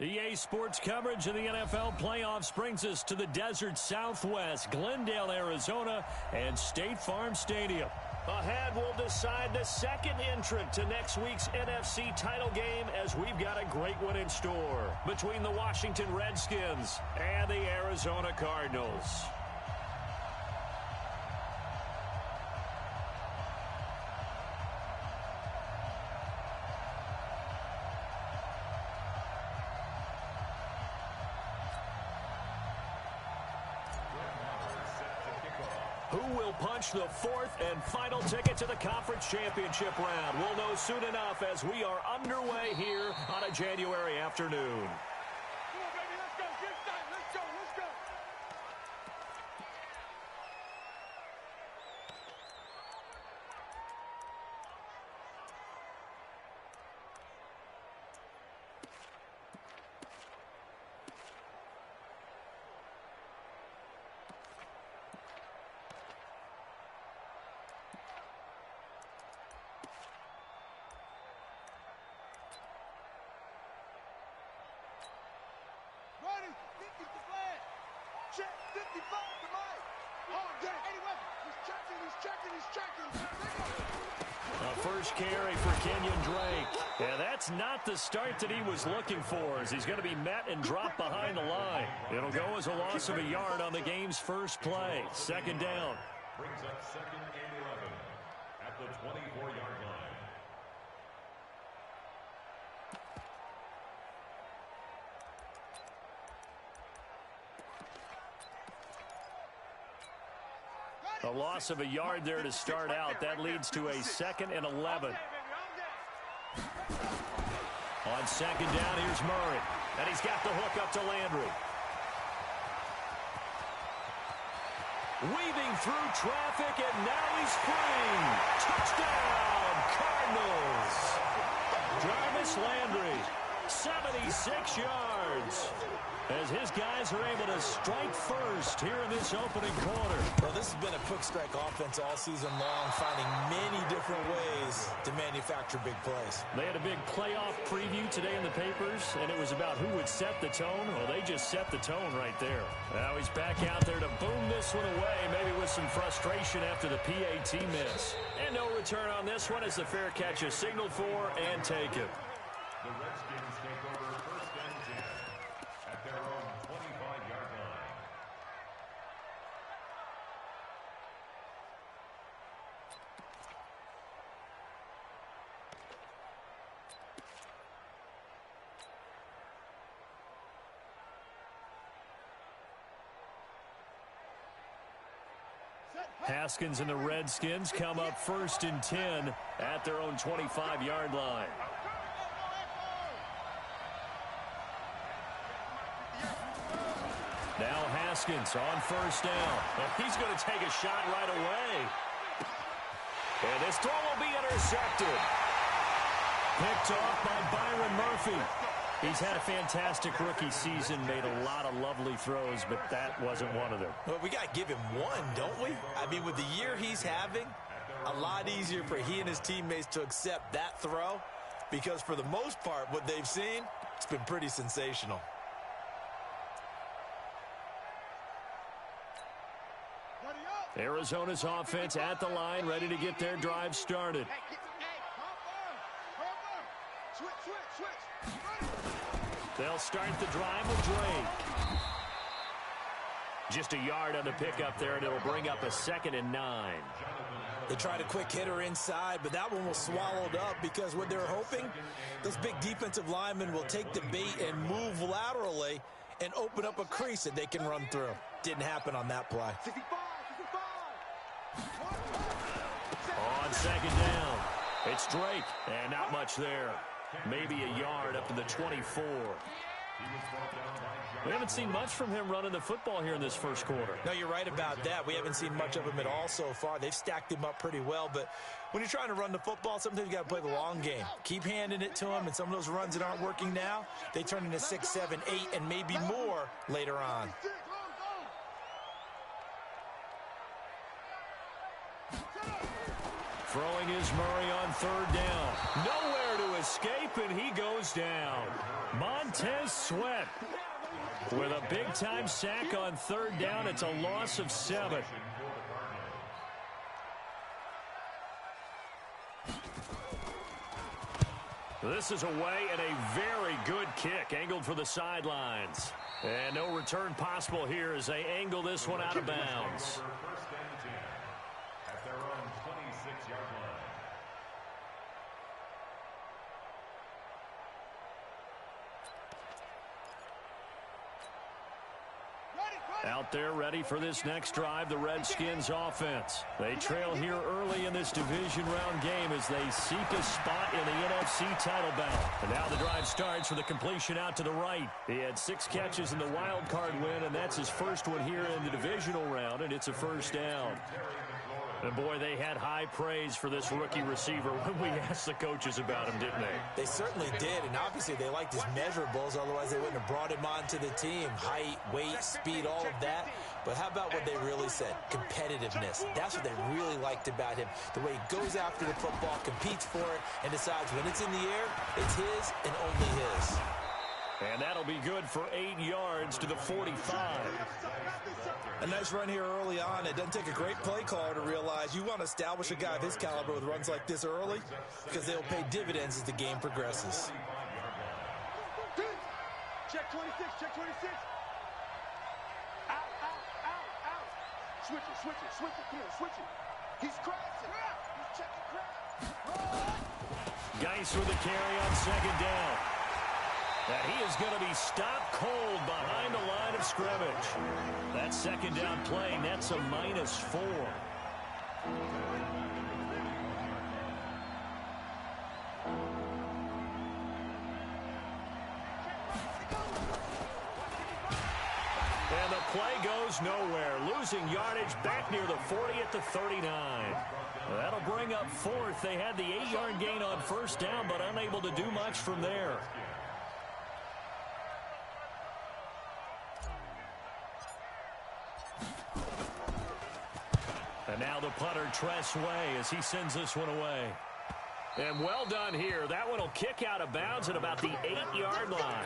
EA Sports coverage of the NFL playoffs brings us to the desert Southwest, Glendale, Arizona, and State Farm Stadium. Ahead, we'll decide the second entrant to next week's NFC title game as we've got a great one in store between the Washington Redskins and the Arizona Cardinals. Who will punch the fourth and final ticket to the conference championship round? We'll know soon enough as we are underway here on a January afternoon. Check 55 to Mike. Hard game. Anyway, he's checking. A first carry for Kenyon Drake. Yeah, that's not the start that he was looking for as he's going to be met and dropped behind the line. It'll go as a loss of a yard on the game's first play. Second down. Brings up second and 11 at the 24-yard line. A loss of a yard there to start out. That leads to a second and 11. On second down, here's Murray. And he's got the hook up to Landry. Weaving through traffic, and now he's free. Touchdown, Cardinals. Jarvis Landry, 76 yards. As his guys are able to strike first here in this opening quarter. Well, this has been a quick strike offense all season long, finding many different ways to manufacture big plays. They had a big playoff preview today in the papers, and it was about who would set the tone. Well, they just set the tone right there. Now he's back out there to boom this one away, maybe with some frustration after the PAT miss. And no return on this one as the fair catch is signaled for and taken. The Redskins take over first and 10 at their own 25-yard line. Haskins and the Redskins come up first and 10 at their own 25-yard line. Now Haskins on first down. He's going to take a shot right away. And this throw will be intercepted. Picked off by Byron Murphy. He's had a fantastic rookie season, made a lot of lovely throws, but that wasn't one of them. Well, we got to give him one, don't we? I mean, with the year he's having, a lot easier for he and his teammates to accept that throw because for the most part, what they've seen, it's been pretty sensational. Arizona's offense at the line, ready to get their drive started. They'll start the drive with Drake. Just a yard on the pickup there, and it'll bring up a second and 9. They tried a quick hitter inside, but that one was swallowed up because what they're hoping, those big defensive linemen will take the bait and move laterally and open up a crease that they can run through. Didn't happen on that play. On second down, it's Drake, and not much there. Maybe a yard up to the 24. We haven't seen much from him running the football here in this first quarter. No, you're right about that. We haven't seen much of him at all so far. They've stacked him up pretty well, but when you're trying to run the football, sometimes you got to play the long game. Keep handing it to him, and some of those runs that aren't working now, they turn into 6, 7, 8, and maybe more later on. Throwing is Murray on third down. Nowhere to escape, and he goes down. Montez Sweat with a big-time sack on third down. It's a loss of 7. This is away, and a very good kick angled for the sidelines. And no return possible here as they angle this one out of bounds. First and 10 at their own 26-yard line. Out there ready for this next drive, the Redskins offense. They trail here early in this division round game as they seek a spot in the NFC title battle. And now the drive starts with a completion out to the right. He had 6 catches in the wild card win, and that's his first one here in the divisional round, and it's a first down. And, boy, they had high praise for this rookie receiver when we asked the coaches about him, didn't they? They certainly did, and obviously they liked his measurables. Otherwise, they wouldn't have brought him onto the team. Height, weight, speed, all of that. But how about what they really said? Competitiveness. That's what they really liked about him. The way he goes after the football, competes for it, and decides when it's in the air, it's his and only his. And that'll be good for 8 yards to the 45. A nice run here early on. It doesn't take a great play caller to realize you want to establish a guy of his caliber with runs like this early because they'll pay dividends as the game progresses. Check 26, check 26. Out, out, out, out. Switch it, switch it, switch it. Come on, switch it. He's crossing. He's checking cross. Geis with the carry on second down. And he is going to be stopped cold behind the line of scrimmage. That second down play nets a -4. And the play goes nowhere. Losing yardage back near the 40 at the 39. That'll bring up 4th. They had the 8-yard gain on first down, but unable to do much from there. And now the punter, Tress Way, as he sends this one away. And well done here. That one will kick out of bounds at about the 8-yard line.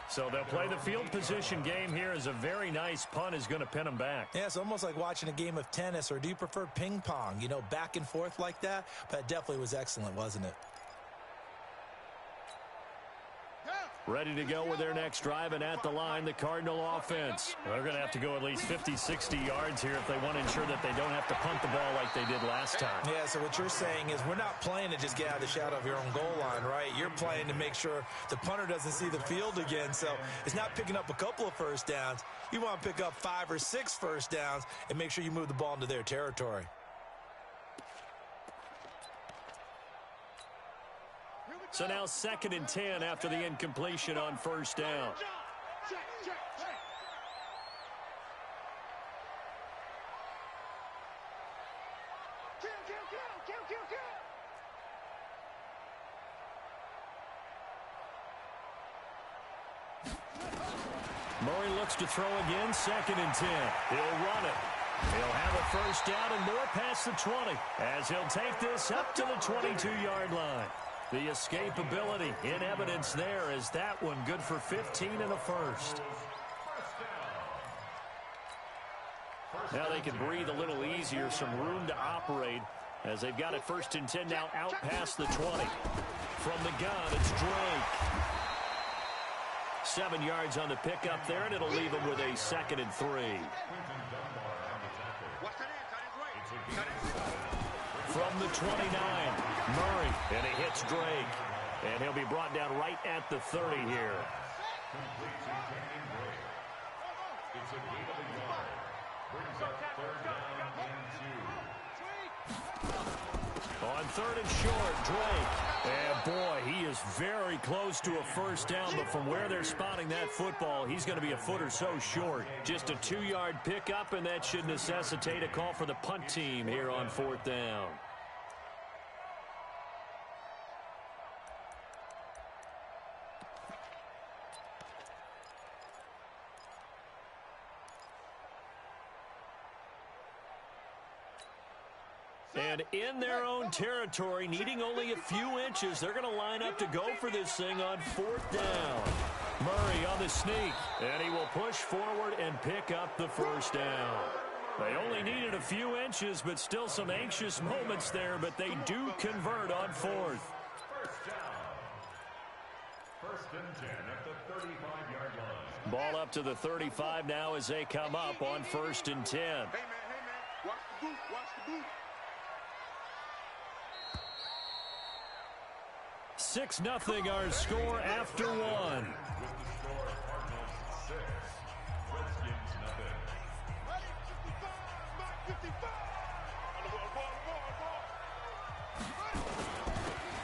So they'll play the field position game here as a very nice punt is going to pin them back. Yeah, it's almost like watching a game of tennis, or do you prefer ping pong? You know, back and forth like that? But it definitely was excellent, wasn't it? Ready to go with their next drive, and at the line, the Cardinal offense. They're going to have to go at least 50, 60 yards here if they want to ensure that they don't have to punt the ball like they did last time. Yeah, so what you're saying is we're not playing to just get out of the shadow of your own goal line, right? You're playing to make sure the punter doesn't see the field again. So it's not picking up a couple of first downs. You want to pick up 5 or 6 first downs and make sure you move the ball into their territory. So now 2nd and 10 after the incompletion on first down. Check, check, check. Kill, kill, kill, kill, kill, kill. Murray looks to throw again, 2nd and 10. He'll run it. He'll have a first down and more past the 20 as he'll take this up to the 22-yard line. The escapability in evidence there as that one good for 15 and a first. Now they can breathe a little easier, some room to operate as they've got it 1st and 10 now out past the 20. From the gun, it's Drake. 7 yards on the pickup there, and it'll leave them with a 2nd and 3. From the 29, Murray, and he hits Drake. And he'll be brought down right at the 30 here. It's a gain of a yard. Brings up 3rd down and 2. On 3rd and short, Drake. And boy, he is very close to a first down, but from where they're spotting that football, he's going to be a foot or so short. Just a 2-yard pickup, and that should necessitate a call for the punt team here on 4th down. And in their own territory, needing only a few inches, they're going to line up to go for this thing on 4th down. Murray on the sneak, and he will push forward and pick up the first down. They only needed a few inches, but still some anxious moments there, but they do convert on 4th. First down. 1st and 10 at the 35-yard line. Ball up to the 35 now as they come up on 1st and 10. Hey, man, watch the boot, watch the boot. 6-0 our score after one. With the score, Cardinals 6, Redskins nothing. Ready, 55, 55.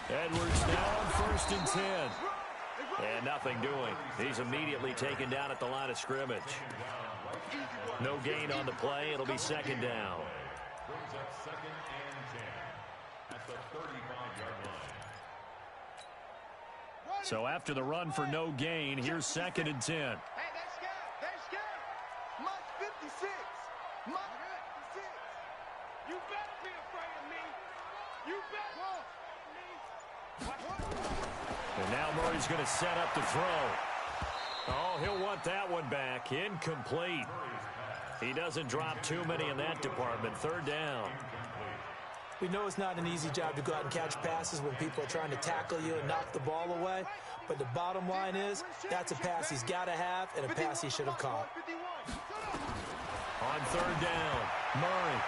Edwards now on 1st and 10. And nothing doing. He's immediately taken down at the line of scrimmage. No gain on the play. It'll be 2nd down. Brings up 2nd and 10 at the 35-yard line. So after the run for no gain, here's 2nd and 10. Hey, that's good. Mike 56. Mike 56. You better be afraid of me. You better. And now Murray's going to set up to throw. Oh, he'll want that one back. Incomplete. He doesn't drop too many in that department. 3rd down. We know it's not an easy job to go out and catch passes when people are trying to tackle you and knock the ball away. But the bottom line is, that's a pass he's got to have and a pass he should have caught. On 3rd down, Murray.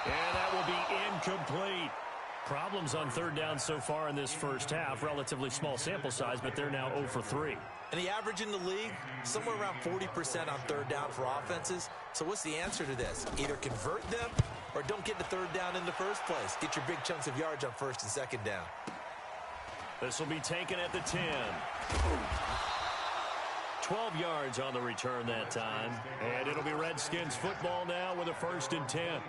And that will be incomplete. Problems on 3rd down so far in this first half. Relatively small sample size, but they're now 0 for 3. And the average in the league, somewhere around 40% on 3rd down for offenses. So what's the answer to this? Either convert them or don't get the 3rd down in the first place. Get your big chunks of yards on 1st and 2nd down. This will be taken at the 10. 12 yards on the return that time. And it'll be Redskins football now with a 1st and 10.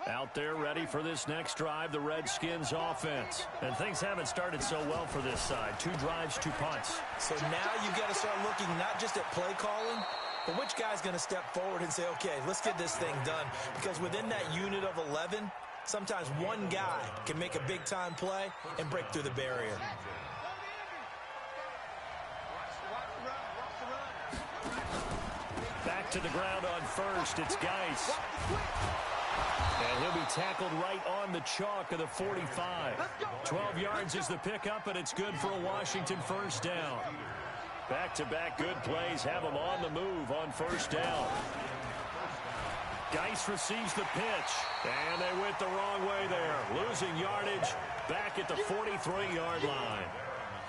Out there ready for this next drive, the Redskins offense. And things haven't started so well for this side. 2 drives, 2 punts. So now you've got to start looking not just at play calling, but which guy's going to step forward and say, okay, let's get this thing done. Because within that unit of 11, sometimes one guy can make a big-time play and break through the barrier. Back to the ground on 1st. It's Geis. And he'll be tackled right on the chalk of the 45. 12 yards is the pickup, and it's good for a Washington 1st down. Back-to-back good plays have him on the move on 1st down. Geis receives the pitch, and they went the wrong way there. Losing yardage back at the 43-yard line.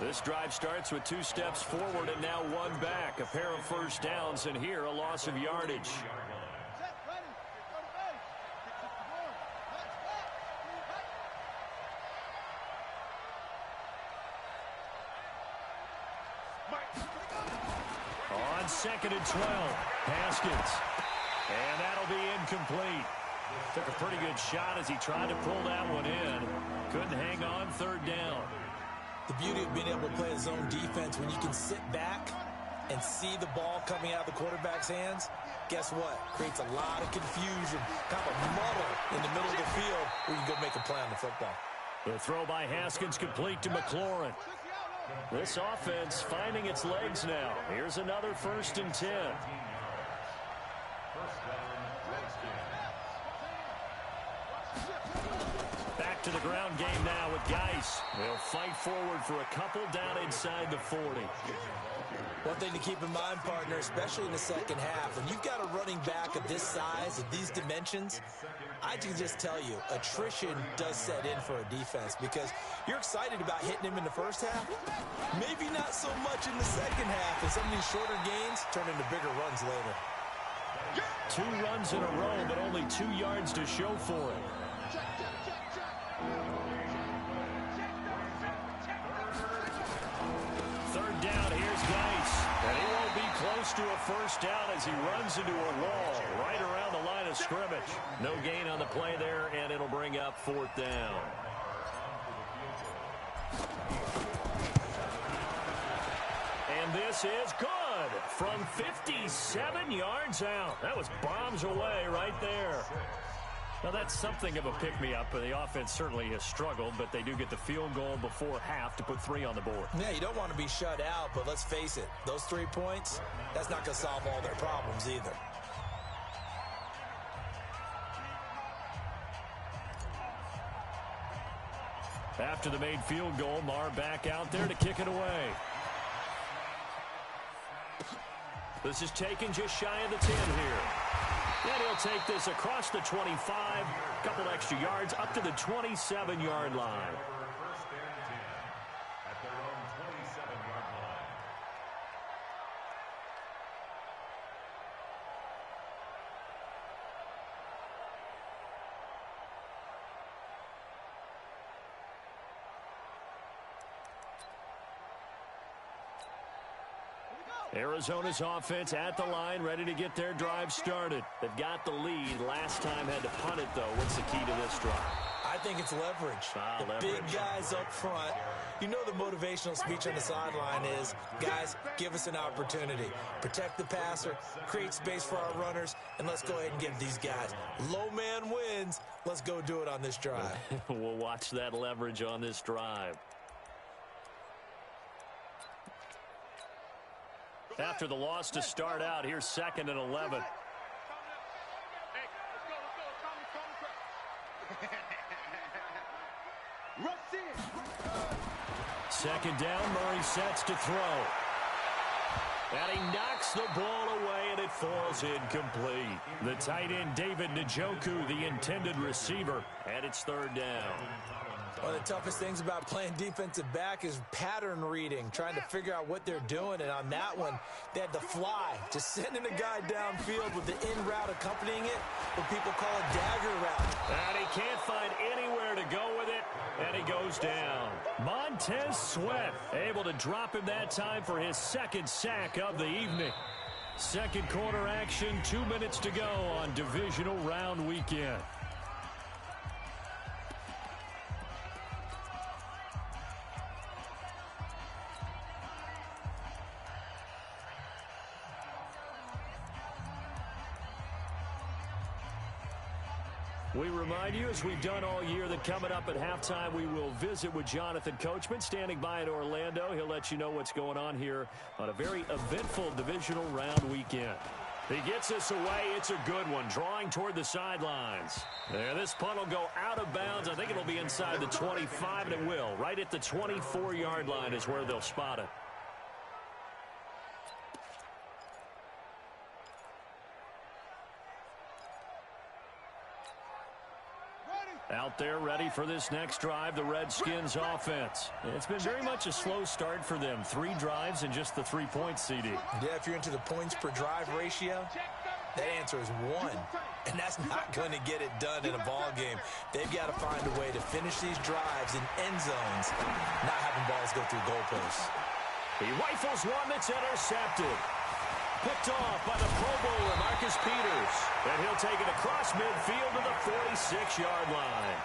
This drive starts with 2 steps forward and now 1 back. A pair of 1st downs, and here a loss of yardage. On 2nd and 12, Haskins. And that'll be incomplete. Took a pretty good shot as he tried to pull that one in. Couldn't hang on 3rd down. The beauty of being able to play a zone defense when you can sit back and see the ball coming out of the quarterback's hands, guess what? Creates a lot of confusion, kind of a muddle in the middle of the field where you can go make a play on the football. The throw by Haskins complete to McLaurin. This offense finding its legs now. Here's another 1st and 10. Back to the ground game now with Geis. They'll fight forward for a couple down inside the 40. One thing to keep in mind, partner, especially in the second half, when you've got a running back of this size, of these dimensions, I can just tell you, attrition does set in for a defense because you're excited about hitting him in the first half, maybe not so much in the second half, and some of these shorter gains turn into bigger runs later. 2 runs in a row, but only 2 yards to show for it. Third down, here's Geis. And he won't be close to a 1st down as he runs into a wall right around the line of scrimmage. No gain on the play there, and it'll bring up 4th down. And this is good. good from 57 yards out. That was bombs away right there. Now, that's something of a pick-me-up. The offense certainly has struggled, but they do get the field goal before half to put 3 on the board. Yeah, you don't want to be shut out, but let's face it, those 3 points, that's not going to solve all their problems either. After the made field goal, Marr back out there to kick it away. This is taken just shy of the 10 here. And he'll take this across the 25, a couple extra yards up to the 27-yard line. First and 10 at their own 27-yard line. Arizona's offense at the line, ready to get their drive started. They've got the lead. Last time had to punt it, though. What's the key to this drive? I think it's leverage. The big guys up front. You know the motivational speech on the sideline is, guys, give us an opportunity. Protect the passer, create space for our runners, and let's go ahead and give these guys. Low man wins. Let's go do it on this drive. We'll watch that leverage on this drive. After the loss to start out, here's 2nd and 11. Second down, Murray sets to throw. And he knocks the ball away, and it falls incomplete. The tight end, David Njoku, the intended receiver, and it's 3rd down. One of the toughest things about playing defensive back is pattern reading, trying to figure out what they're doing. And on that one, they had to fly, just sending a guy downfield with the in route accompanying it, what people call a dagger route. And he can't find anywhere to go with it, and he goes down. Montez Sweat able to drop him that time for his 2nd sack of the evening. Second quarter action, 2 minutes to go on divisional round weekend. We remind you, as we've done all year, that coming up at halftime, we will visit with Jonathan Coachman, standing by in Orlando. He'll let you know what's going on here on a very eventful divisional round weekend. He gets us away. It's a good one, drawing toward the sidelines. This punt will go out of bounds. I think it'll be inside the 25, and it will. Right at the 24-yard line is where they'll spot it. Out there ready for this next drive, the Redskins offense. It's been very much a slow start for them. 3 drives and just the 3 points, CD. Yeah, if you're into the points per drive ratio, that answer is 1. And that's not going to get it done in a ball game. They've got to find a way to finish these drives in end zones, not having balls go through goalposts. He rifles one that's intercepted. Picked off by the Pro Bowler, Marcus Peters. And he'll take it across midfield to the 46-yard line.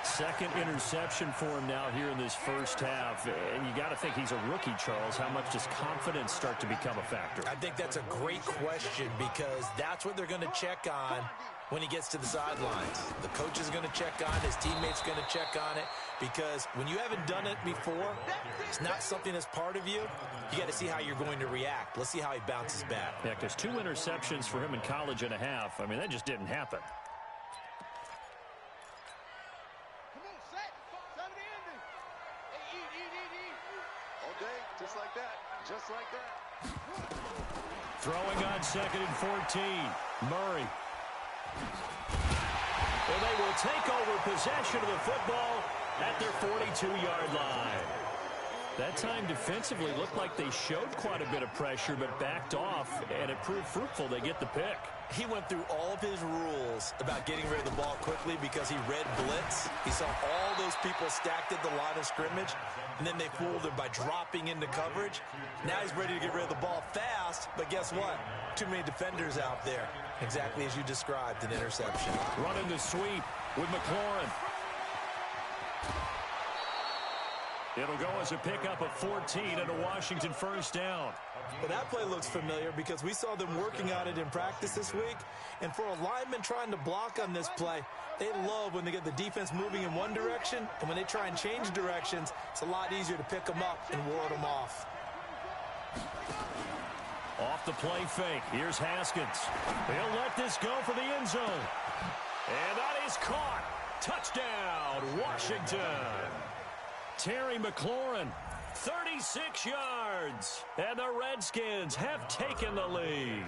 Second interception for him now here in this first half. And you got to think he's a rookie, Charles. How much does confidence start to become a factor? I think that's a great question, because that's what they're going to check on when he gets to the sidelines. The coach is going to check on it. His teammates going to check on it, because when you haven't done it before, it's not something that's part of you. You got to see how you're going to react. Let's see how he bounces back. Yeah, because 2 interceptions for him in college and a half. I mean, that just didn't happen. Just like that. Just like that. Throwing on 2nd and 14. Murray. Well, they will take over possession of the football at their 42-yard line. That time defensively looked like they showed quite a bit of pressure but backed off, and it proved fruitful. They get the pick. He went through all of his rules about getting rid of the ball quickly because he read blitz. He saw all those people stacked at the line of scrimmage, and then they fooled him by dropping into coverage. Now he's ready to get rid of the ball fast, but guess what? Too many defenders out there. Exactly as you described, an interception. Running the sweep with McLaurin. It'll go as a pickup of 14 and a Washington first down. Well, that play looks familiar because we saw them working on it in practice this week. And for a lineman trying to block on this play, they love when they get the defense moving in one direction. And when they try and change directions, it's a lot easier to pick them up and ward them off. Off the play fake. Here's Haskins. He'll let this go for the end zone. And that is caught. Touchdown, Washington. Terry McLaurin, 36 yards. And the Redskins have taken the lead.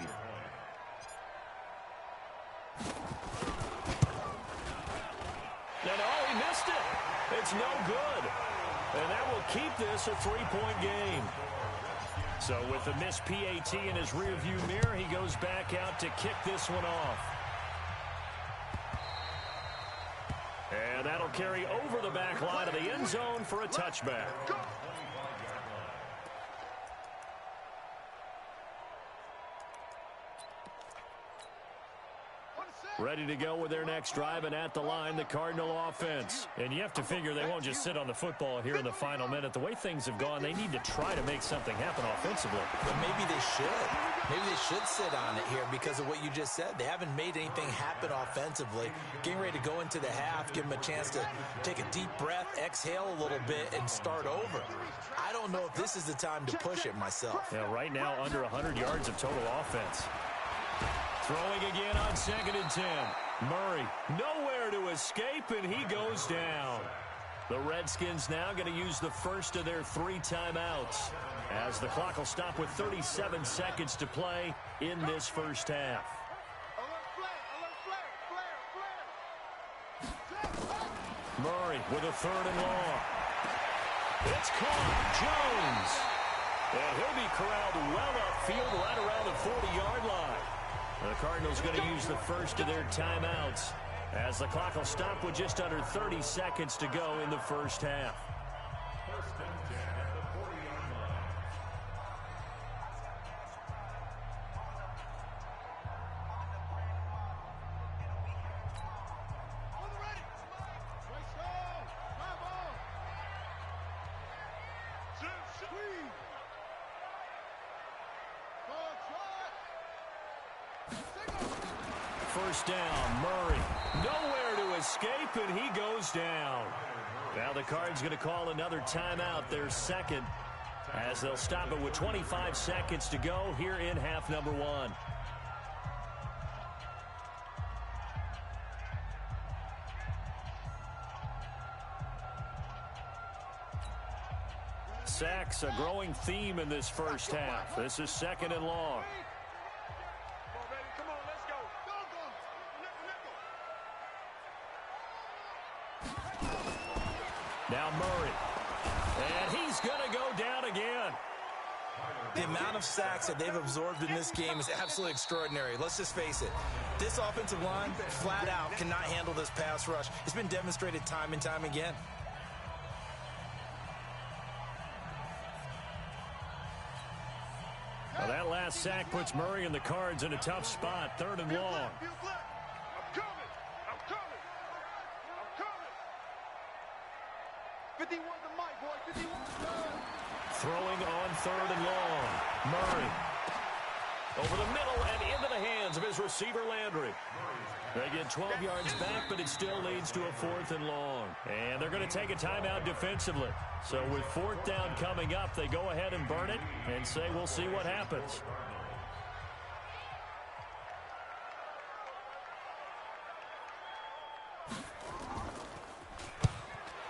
And oh, he missed it. It's no good. And that will keep this a 3-point game. So with the missed PAT in his rearview mirror, he goes back out to kick this one off. And that'll carry over the back line of the end zone for a touchback. Ready to go with their next drive, and at the line, the Cardinal offense. And you have to figure they won't just sit on the football here in the final minute. The way things have gone, they need to try to make something happen offensively. But maybe they should. Maybe they should sit on it here because of what you just said. They haven't made anything happen offensively. Getting ready to go into the half, give them a chance to take a deep breath, exhale a little bit, and start over. I don't know if this is the time to push it myself. Yeah, right now, under 100 yards of total offense. Throwing again on 2nd and 10. Murray, nowhere to escape, and he goes down. The Redskins now going to use the first of their 3 timeouts, as the clock will stop with 37 seconds to play in this first half. Murray with a 3rd and long. It's caught. Jones. And he'll be corralled well upfield right around the 40-yard line. The Cardinals going to use the first of their timeouts, as the clock will stop with just under 30 seconds to go in the first half. First and 10 at the 40-yard line. First down, Murray. Nowhere to escape, and he goes down. Now the Cards going to call another timeout, their second, as they'll stop it with 25 seconds to go here in half number 1. Sacks, a growing theme in this first half. This is 2nd and long. Now Murray. And he's going to go down again. The amount of sacks that they've absorbed in this game is absolutely extraordinary. Let's just face it. This offensive line, flat out, cannot handle this pass rush. It's been demonstrated time and time again. Well, that last sack puts Murray and the Cards in a tough spot. 3rd and long. Throwing on 3rd and long. Murray. Over the middle and into the hands of his receiver, Landry. They get 12 yards back, but it still leads to a 4th and long. And they're going to take a timeout defensively. So with 4th down coming up, they go ahead and burn it and say we'll see what happens.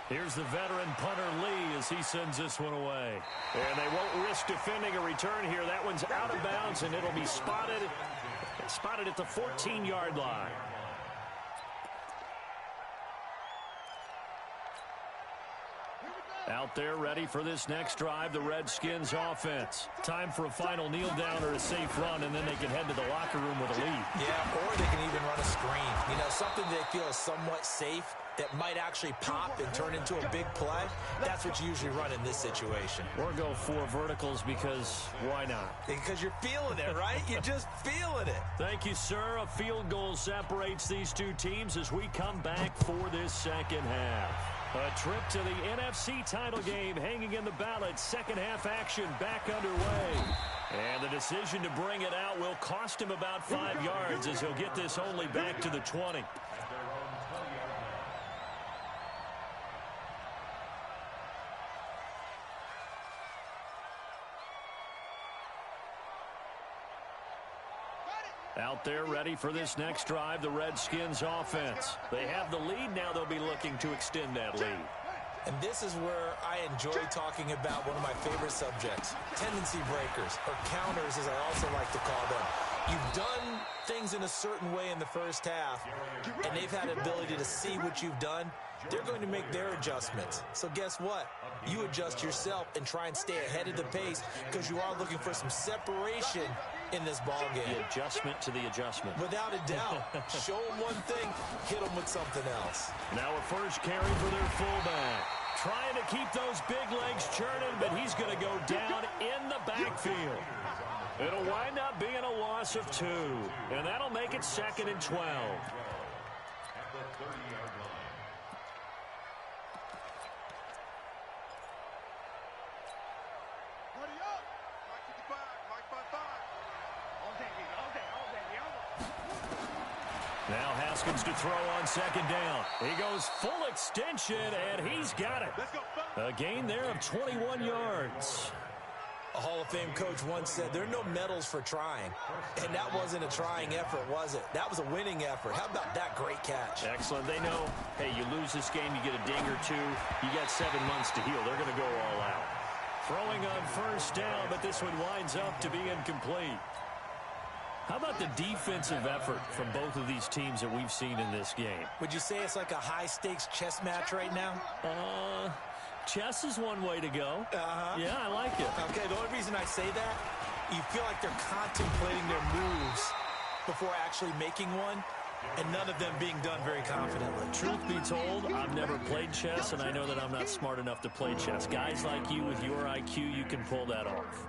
Here's the veteran punter Lee as he sends this one away. And they won't risk defending a return here. That one's out of bounds, and it'll be spotted at the 14-yard line. Out there ready for this next drive, the Redskins offense. Time for a final kneel down or a safe run, and then they can head to the locker room with a lead. Yeah, or they can even run a screen. You know, something they feel is somewhat safe that might actually pop and turn into a big play. That's what you usually run in this situation. Or go 4 verticals because why not? Because you're feeling it, right? You're just feeling it. Thank you, sir. A field goal separates these two teams as we come back for this second half. A trip to the NFC title game hanging in the balance. Second half action back underway. And the decision to bring it out will cost him about 5 yards as he'll get this only back to the 20. Out there ready for this next drive, the Redskins offense. They have the lead now. They'll be looking to extend that lead. And this is where I enjoy talking about one of my favorite subjects, tendency breakers, or counters as I also like to call them. You've done things in a certain way in the first half, and they've had an ability to see what you've done. They're going to make their adjustments. So guess what? You adjust yourself and try and stay ahead of the pace because you are looking for some separation in this ball game. The adjustment to the adjustment. Without a doubt. Show them one thing, hit them with something else. Now a first carry for their fullback. Trying to keep those big legs churning, but he's going to go down in the backfield. It'll wind up being a loss of 2, and that'll make it 2nd and 12. At the 30-yard line. Hurry up. Mike 55. Mike 55. All day, all day, all day, all day. Now Haskins to throw on 2nd down. He goes full extension, and he's got it. Let's go. A gain there of 21 yards. A Hall of Fame coach once said, there are no medals for trying. And that wasn't a trying effort, was it? That was a winning effort. How about that great catch? Excellent. They know, hey, you lose this game, you get a ding or 2. You got 7 months to heal. They're going to go all out. Throwing on first down, but this one winds up to be incomplete. How about the defensive effort from both of these teams that we've seen in this game? Would you say it's like a high-stakes chess match right now? Chess is one way to go. Yeah, I like it. Okay, the only reason I say that, you feel like they're contemplating their moves before actually making one, and none of them being done very confidently. Truth be told, I've never played chess, and I know that I'm not smart enough to play chess. Guys like you with your IQ, you can pull that off.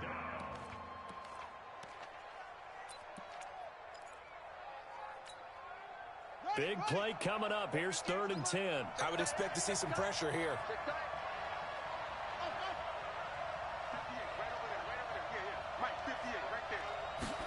Big play coming up. Here's 3rd and 10. I would expect to see some pressure here.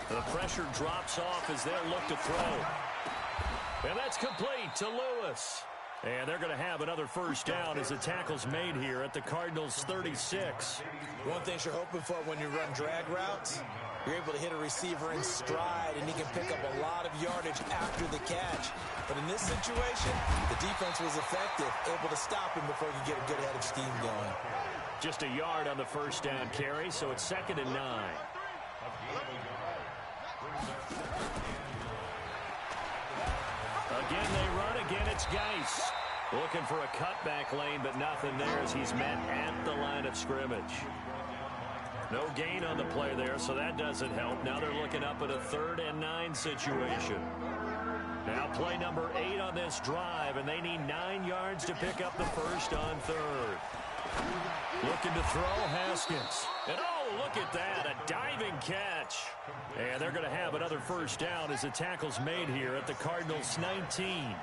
The pressure drops off as they'll look to throw. And that's complete to Lewis. And they're going to have another first down as the tackle's made here at the Cardinals' 36. One thing you're hoping for when you run drag routes, you're able to hit a receiver in stride, and he can pick up a lot of yardage after the catch. But in this situation, the defense was effective, able to stop him before he could get a good head of steam going. Just a yard on the first down carry, so it's 2nd and 9. Again, they run. Again, it's Geis. Looking for a cutback lane, but nothing there as he's met at the line of scrimmage. No gain on the play there, so that doesn't help. Now they're looking up at a 3rd and 9 situation. Now play number 8 on this drive, and they need 9 yards to pick up the first on 3rd. Looking to throw, Haskins. And oh, look at that, a diving catch. And they're going to have another first down as the tackle's made here at the Cardinals' 19.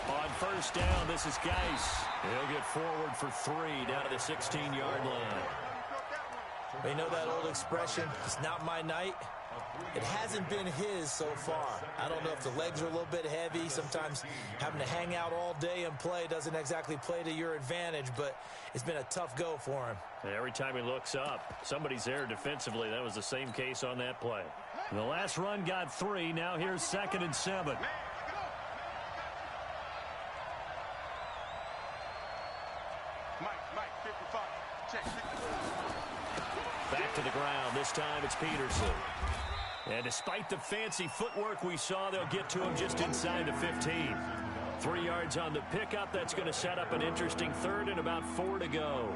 On first down, this is Geis. He'll get forward for 3 down to the 16-yard line. You know that old expression, it's not my night? It hasn't been his so far. I don't know if the legs are a little bit heavy. Sometimes having to hang out all day and play doesn't exactly play to your advantage, but it's been a tough go for him. And every time he looks up, somebody's there defensively. That was the same case on that play. The last run got 3. Now here's 2nd and 7. Mike 55. Check 55. Back to the ground. This time it's Peterson. And despite the fancy footwork we saw, they'll get to him just inside the 15. 3 yards on the pickup. That's going to set up an interesting 3rd and about 4 to go.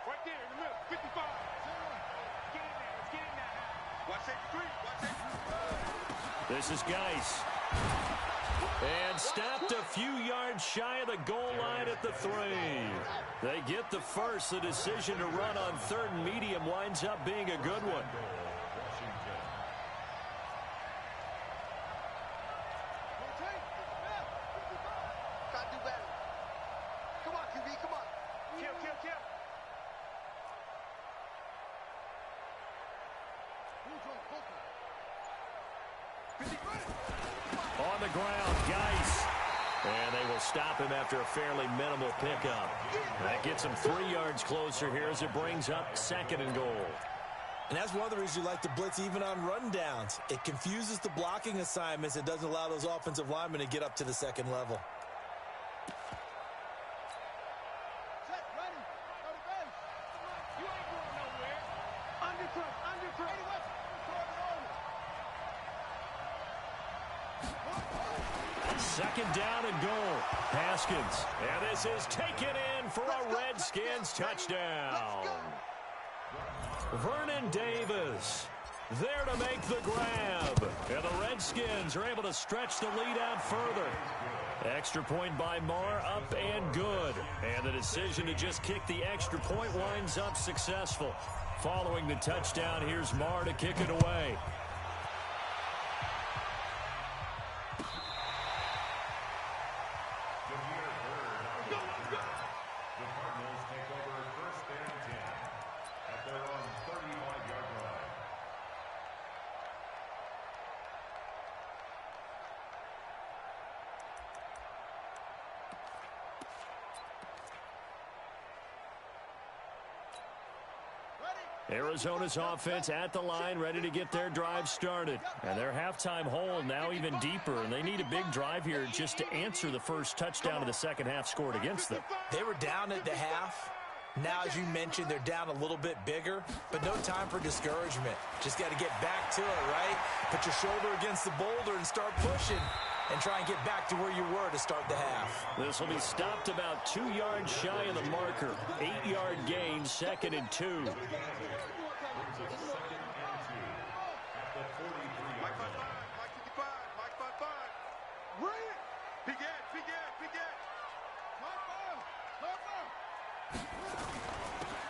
Right there in the middle. 55. Get in there. Let's get in there now. Watch that 3. Watch that 3. This is Geis. And stopped a few yards shy of the goal line at the 3. They get the first. The decision to run on 3rd and medium winds up being a good one. On the ground, Geis. And they will stop him after a fairly minimal pickup. That gets him 3 yards closer here as it brings up 2nd and goal. And that's one of the reasons you like to blitz even on rundowns. It confuses the blocking assignments. It doesn't allow those offensive linemen to get up to the 2nd level. Second down and goal. Haskins. And this is taken in for a Redskins touchdown. Vernon Davis there to make the grab. And the Redskins are able to stretch the lead out further. Extra point by Marr, up and good. And the decision to just kick the extra point winds up successful. Following the touchdown, here's Marr to kick it away. Arizona's offense at the line, ready to get their drive started. And their halftime hole now even deeper, and they need a big drive here just to answer the first touchdown of the second half scored against them. They were down at the half. Now, as you mentioned, they're down a little bit bigger, but no time for discouragement. Just got to get back to it, right? Put your shoulder against the boulder and start pushing and try and get back to where you were to start the half. This will be stopped about 2 yards shy of the marker. 8-yard gain, 2nd and 2.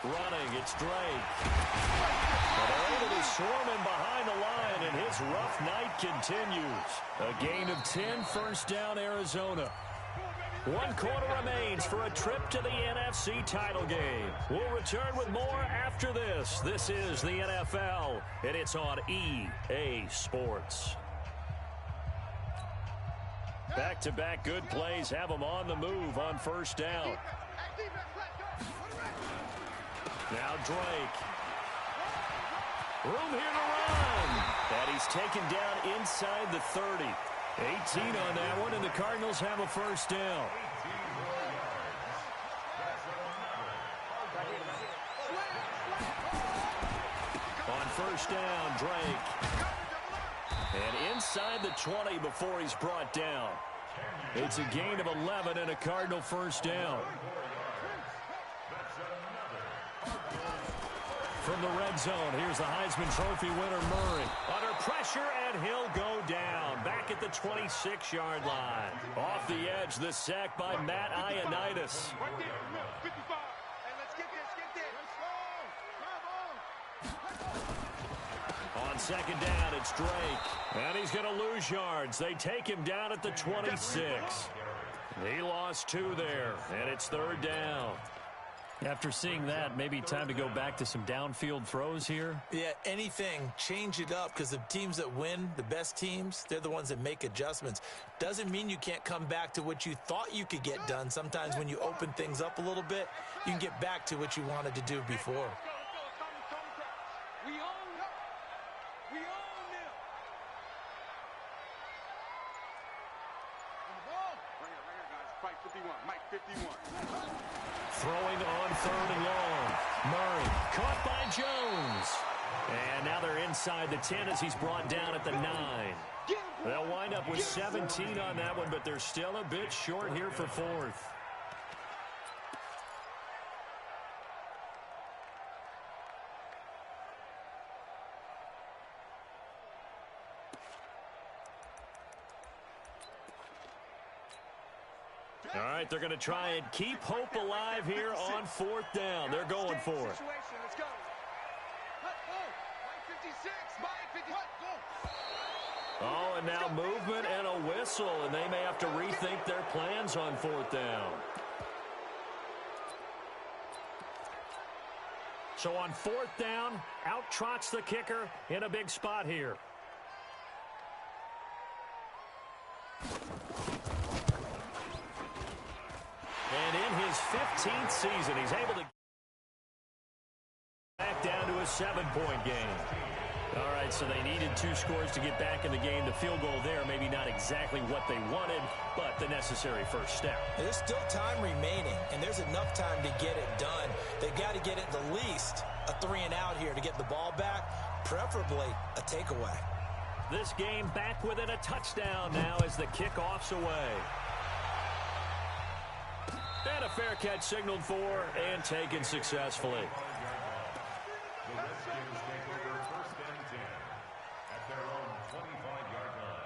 Running, it's Drake. And they're able to swarm him behind the line, and his rough night continues. A gain of 10, first down, Arizona. 1 quarter remains for a trip to the NFC title game. We'll return with more after this. This is the NFL, and it's on EA Sports. Back-to-back good plays have them on the move on first down. Now Drake. Room here to run. And he's taken down inside the 30. 18 on that one, and the Cardinals have a first down. On first down, Drake. And inside the 20 before he's brought down. It's a gain of 11 and a Cardinal first down. From the red zone, here's the Heisman Trophy winner, Murray. Under pressure, and he'll go down. Back at the 26-yard line. Off the edge, the sack by Matt Ioannidis. On second down, it's Drake. And he's going to lose yards. They take him down at the 26. He lost 2 there, and it's third down. After seeing that, maybe time to go back to some downfield throws here. Yeah, anything. Change it up, because the teams that win, the best teams, they're the ones that make adjustments. Doesn't mean you can't come back to what you thought you could get done. Sometimes when you open things up a little bit, you can get back to what you wanted to do before. Throwing on third and long. Murray caught by Jones. And now they're inside the 10 as he's brought down at the 9. They'll wind up with 17 on that one, but they're still a bit short here for fourth. All right, they're going to try and keep hope alive here on 4th down. They're going for it. Let's go. Oh, and now movement and a whistle, and they may have to rethink their plans on 4th down. So on 4th down, out trots the kicker in a big spot here. And in his 15th season, he's able to back down to a 7-point game. All right, so they needed 2 scores to get back in the game. The field goal there, maybe not exactly what they wanted, but the necessary first step. There's still time remaining, and there's enough time to get it done. They've got to get at the least a 3-and-out here to get the ball back, preferably a takeaway. This game back within a touchdown now as the kickoff's away. And a fair catch signaled for and taken successfully. The Redskins take over 1st and 10 at their own 25-yard line.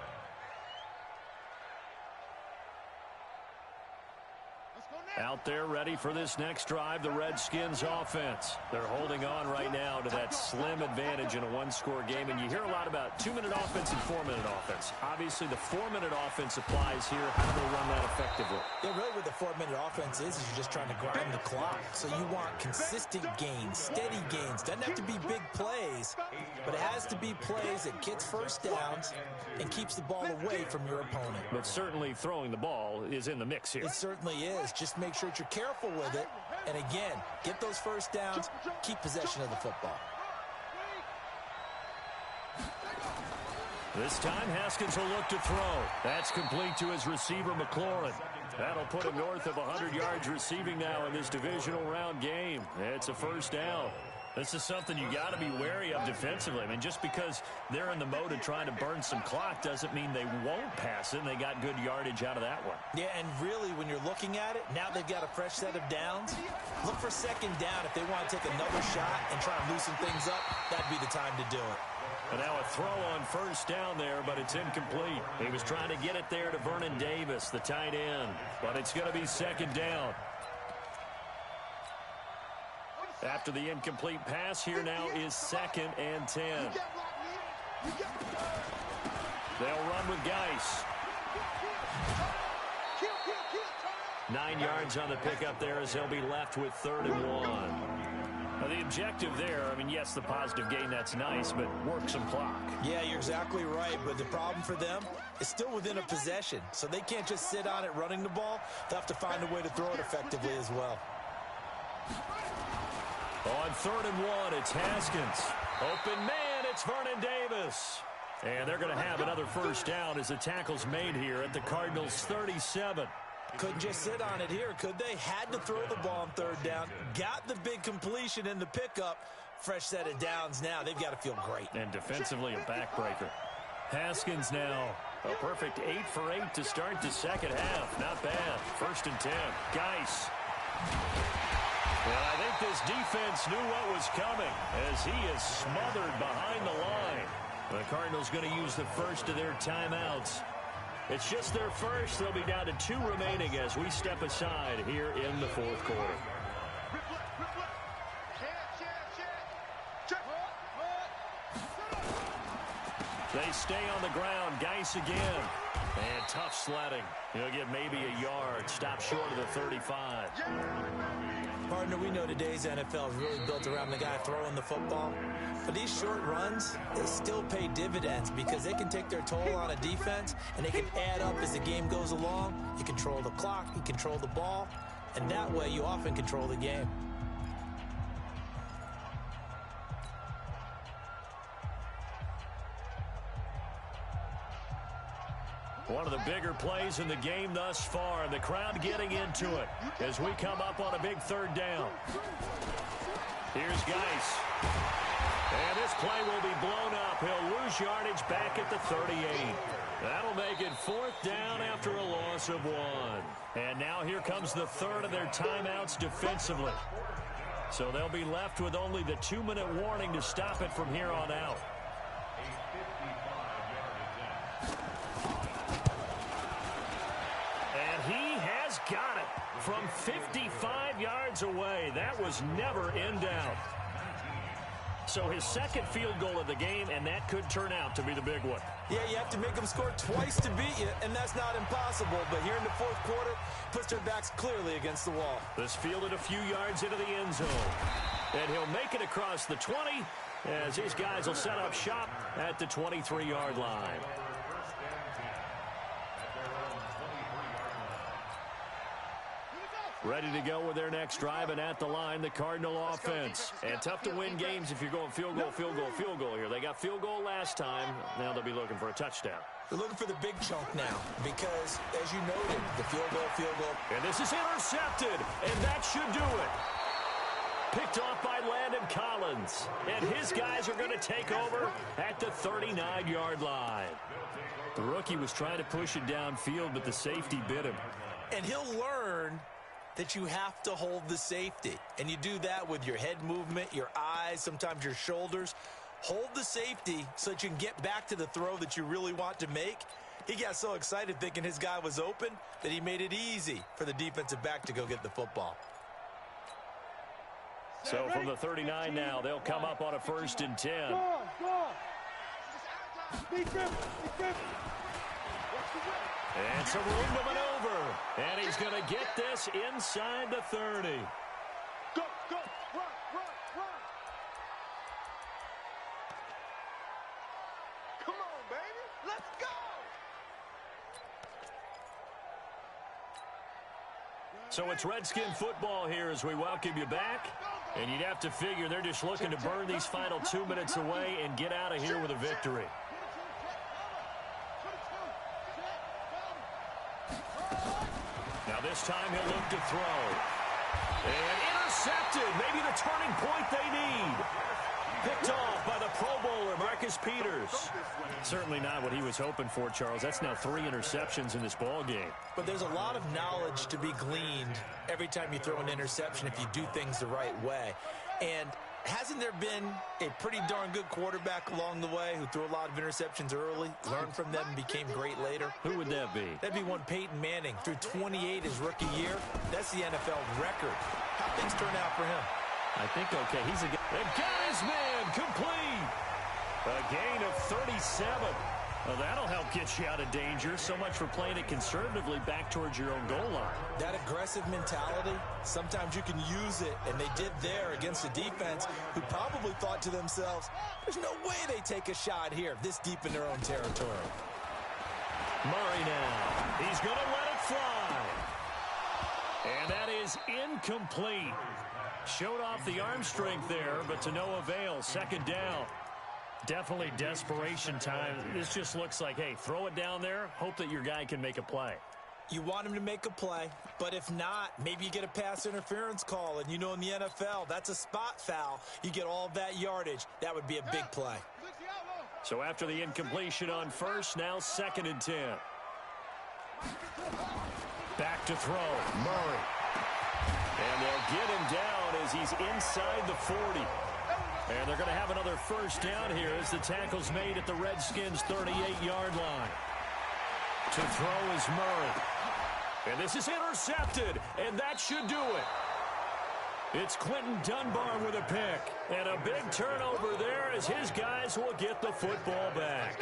Out there ready for this next drive, the Redskins offense. They're holding on right now to that slim advantage in a 1-score game. And you hear a lot about 2-minute offense and 4-minute offense. Obviously, the 4-minute offense applies here. How do they run that effectively? Yeah, really what the 4-minute offense is you're just trying to grind the clock. So you want consistent gains, steady gains. Doesn't have to be big plays, but it has to be plays that gets first downs and keeps the ball away from your opponent. But certainly throwing the ball is in the mix here. It certainly is. Just make sure that you're careful with it. And again, get those first downs, keep possession of the football. This time, Haskins will look to throw. That's complete to his receiver, McLaurin. That'll put him north of 100 yards receiving now in this divisional round game. It's a first down. This is something you got to be wary of defensively. I mean, just because they're in the mode of trying to burn some clock doesn't mean they won't pass it, and they got good yardage out of that one. Yeah, and really, when you're looking at it, now they've got a fresh set of downs. Look for 2nd down. If they want to take another shot and try and loosen things up, that'd be the time to do it. And now a throw on 1st down there, but it's incomplete. He was trying to get it there to Vernon Davis, the tight end, but it's going to be 2nd down. After the incomplete pass, here now is 2nd and 10. They'll run with Geis. 9 yards on the pickup there as they'll be left with 3rd and 1. Now the objective there, I mean, yes, the positive gain, that's nice, but work some clock. Yeah, you're exactly right, but the problem for them is still within a possession, so they can't just sit on it running the ball. They'll have to find a way to throw it effectively as well. On 3rd and 1, it's Haskins. Open man, it's Vernon Davis. And they're going to have another first down as the tackle's made here at the Cardinals' 37. Couldn't just sit on it here, could they? Had to throw the ball on 3rd down. Got the big completion in the pickup. Fresh set of downs now. They've got to feel great. And defensively, a backbreaker. Haskins now. A perfect 8 for 8 to start the 2nd half. Not bad. 1st and 10. Geis. Well, I think this defense knew what was coming as he is smothered behind the line. The Cardinals going to use the first of their timeouts. It's just their first. They'll be down to 2 remaining as we step aside here in the 4th quarter. They stay on the ground. Geis again. And tough sledding. He'll get maybe a yard. Stop short of the 35. Partner, we know today's NFL is really built around the guy throwing the football. But these short runs, they still pay dividends because they can take their toll on a defense and they can add up as the game goes along. You control the clock, you control the ball, and that way you often control the game. One of the bigger plays in the game thus far, and the crowd getting into it as we come up on a big 3rd down. Here's Geis. And this play will be blown up. He'll lose yardage back at the 38. That'll make it 4th down after a loss of 1. And now here comes the 3rd of their timeouts defensively. So they'll be left with only the 2-minute warning to stop it from here on out. He has got from 55 yards away. That was never in doubt. So his second field goal of the game, and that could turn out to be the big one. Yeah, you have to make them score twice to beat you, and that's not impossible. But here in the fourth quarter, puts their backs clearly against the wall. This fielded a few yards into the end zone. And he'll make it across the 20 as his guys will set up shop at the 23-yard line. Ready to go with their next drive, and at the line, the Cardinal offense. And tough to win games if you're going field goal, field goal, field goal here. They got field goal last time. Now they'll be looking for a touchdown. They're looking for the big chunk now because, as you noted, the field goal. And this is intercepted, and that should do it. Picked off by Landon Collins. And his guys are going to take over at the 39-yard line. The rookie was trying to push it downfield, but the safety bit him. And he'll learn that you have to hold the safety. And you do that with your head movement, your eyes, sometimes your shoulders. Hold the safety so that you can get back to the throw that you really want to make. He got so excited thinking his guy was open that he made it easy for the defensive back to go get the football. So from the 39 now, they'll come up on a 1st and 10. And some room to maneuver. And he's going to get this inside the 30. Go, run. Come on, baby. Let's go. So it's Redskin football here as we welcome you back. And you'd have to figure they're just looking to burn these final 2 minutes away and get out of here with a victory. Now this time he'll look to throw. And intercepted. Maybe the turning point they need. Picked off by the Pro Bowler, Marcus Peters. Certainly not what he was hoping for, Charles. That's now 3 interceptions in this ball game. But there's a lot of knowledge to be gleaned every time you throw an interception if you do things the right way. And hasn't there been a pretty darn good quarterback along the way who threw a lot of interceptions early, learned from them, and became great later? Who would that be? That'd be one Peyton Manning. Threw 28 his rookie year. That's the NFL record. How things turn out for him? I think okay. They've got his man complete. A gain of 37. Well, that'll help get you out of danger. So much for playing it conservatively back towards your own goal line. That aggressive mentality, sometimes you can use it, and they did there against a defense who probably thought to themselves, there's no way they take a shot here this deep in their own territory. Murray now. He's going to let it fly. And that is incomplete. Showed off the arm strength there, but to no avail. 2nd down. Definitely desperation time. This just looks like, hey, throw it down there, hope that your guy can make a play. You want him to make a play, but if not, maybe you get a pass interference call, and you know in the NFL, that's a spot foul. You get all of that yardage. That would be a big play. So after the incompletion on 1st, now 2nd and 10. Back to throw, Murray. And they'll get him down as he's inside the 40. And they're going to have another 1st down here as the tackle's made at the Redskins' 38-yard line. To throw is Murray. And this is intercepted, and that should do it. It's Quentin Dunbar with a pick. And a big turnover there as his guys will get the football back.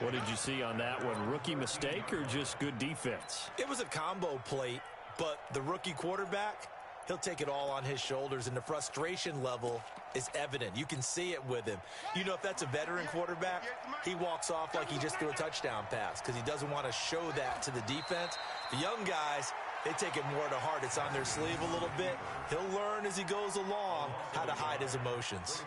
What did you see on that one? Rookie mistake or just good defense? It was a combo plate, but the rookie quarterback, he'll take it all on his shoulders, and the frustration level is evident. You can see it with him. You know, if that's a veteran quarterback, he walks off like he just threw a touchdown pass because he doesn't want to show that to the defense. The young guys, they take it more to heart. It's on their sleeve a little bit. He'll learn as he goes along how to hide his emotions.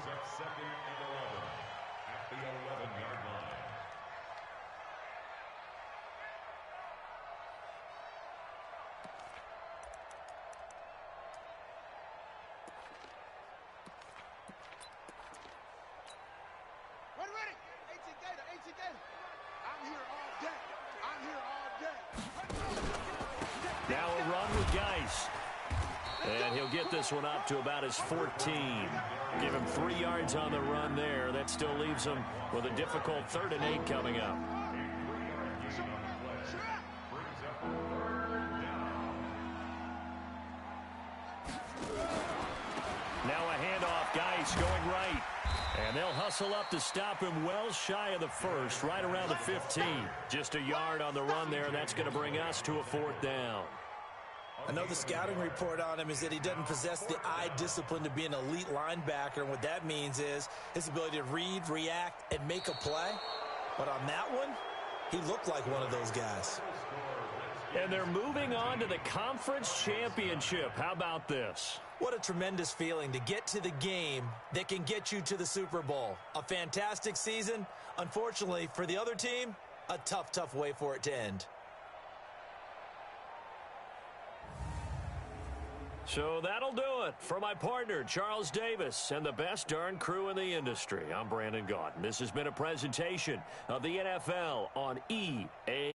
Now a run with Geis. And he'll get this one up to about his 14. Give him 3 yards on the run there. That still leaves him with a difficult 3rd and 8 coming up. Chase going right. And they'll hustle up to stop him well shy of the first, right around the 15. Just a yard on the run there, and that's going to bring us to a 4th down. I know the scouting report on him is that he doesn't possess the eye discipline to be an elite linebacker. And what that means is his ability to read, react, and make a play. But on that one, he looked like one of those guys. And they're moving on to the conference championship. How about this? What a tremendous feeling to get to the game that can get you to the Super Bowl. A fantastic season. Unfortunately, for the other team, a tough, tough way for it to end. So that'll do it. For my partner, Charles Davis, and the best darn crew in the industry, I'm Brandon Gaudin. This has been a presentation of the NFL on EA.